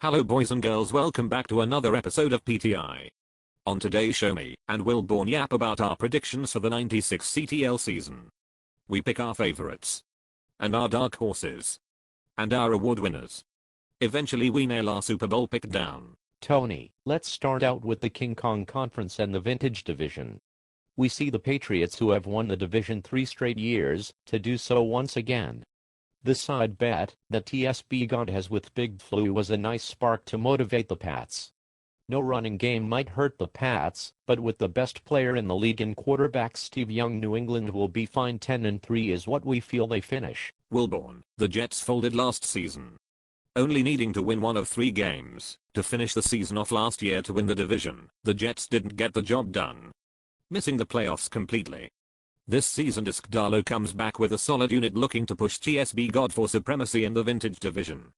Hello boys and girls, welcome back to another episode of PTI. On today's show, me and Will Bourne yap about our predictions for the 96 CTL season. We pick our favorites and our dark horses and our award winners. Eventually we nail our Super Bowl pick down. Tony, let's start out with the King Kong Conference and the Vintage Division. We see the Patriots, who have won the division 3 straight years, to do so once again. The side bet that TSB God has with Big Flu was a nice spark to motivate the Pats. No running game might hurt the Pats, but with the best player in the league in quarterback Steve Young, New England will be fine. 10-3 is what we feel they finish. Will Bourne, the Jets folded last season, only needing to win one of 3 games to finish the season off last year to win the division. The Jets didn't get the job done, missing the playoffs completely. This season Darlo comes back with a solid unit looking to push TSB God for supremacy in the Vintage Division.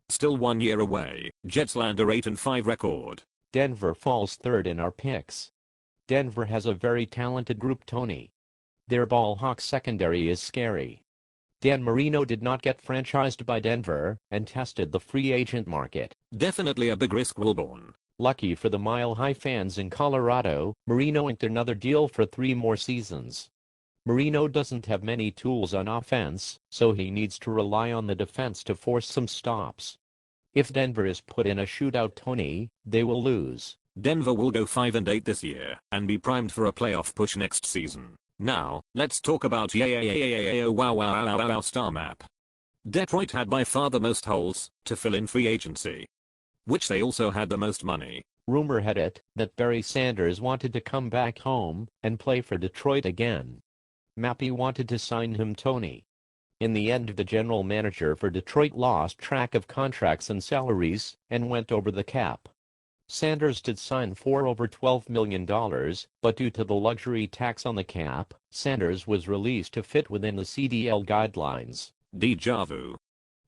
Still 1 year away, Jets land a 8-5 record. Denver falls third in our picks. Denver has a very talented group, Tony. Their ball hawk secondary is scary. Dan Marino did not get franchised by Denver and tested the free agent market. Definitely a big risk, Will Bourne. Lucky for the Mile High fans in Colorado, Marino inked another deal for 3 more seasons. Marino doesn't have many tools on offense, so he needs to rely on the defense to force some stops. If Denver is put in a shootout, Tony, they will lose. Denver will go 5-8 this year and be primed for a playoff push next season. Now, let's talk about wow star map. Detroit had by far the most holes to fill in free agency, which they also had the most money. Rumor had it that Barry Sanders wanted to come back home and play for Detroit again. Mappy wanted to sign him, Tony. In the end, the general manager for Detroit lost track of contracts and salaries and went over the cap. Sanders did sign for over $12 million, but due to the luxury tax on the cap, Sanders was released to fit within the CTL guidelines. Deja vu.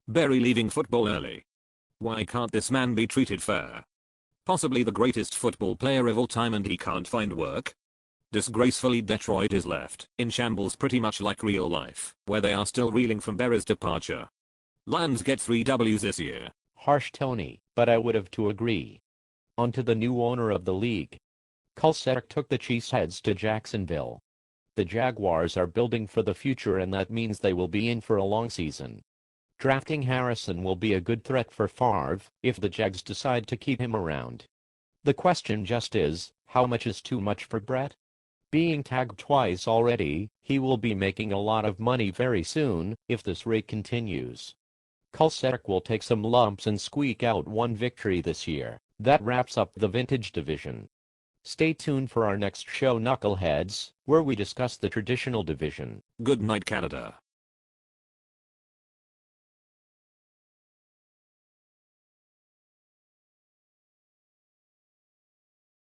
Barry leaving football early. Why can't this man be treated fair? Possibly the greatest football player of all time, and he can't find work? Disgracefully, Detroit is left in shambles, pretty much like real life, where they are still reeling from Barry's departure. Lions get 3 Ws this year. Harsh, Tony, but I would have to agree. On to the new owner of the league. Kulcetic took the Cheeseheads to Jacksonville. The Jaguars are building for the future, and that means they will be in for a long season. Drafting Harrison will be a good threat for Favre if the Jags decide to keep him around. The question just is, how much is too much for Brett? Being tagged twice already, he will be making a lot of money very soon if this rate continues. Kulcetic will take some lumps and squeak out one victory this year. That wraps up the Vintage Division. Stay tuned for our next show, Knuckleheads, where we discuss the traditional division. Good night, Canada.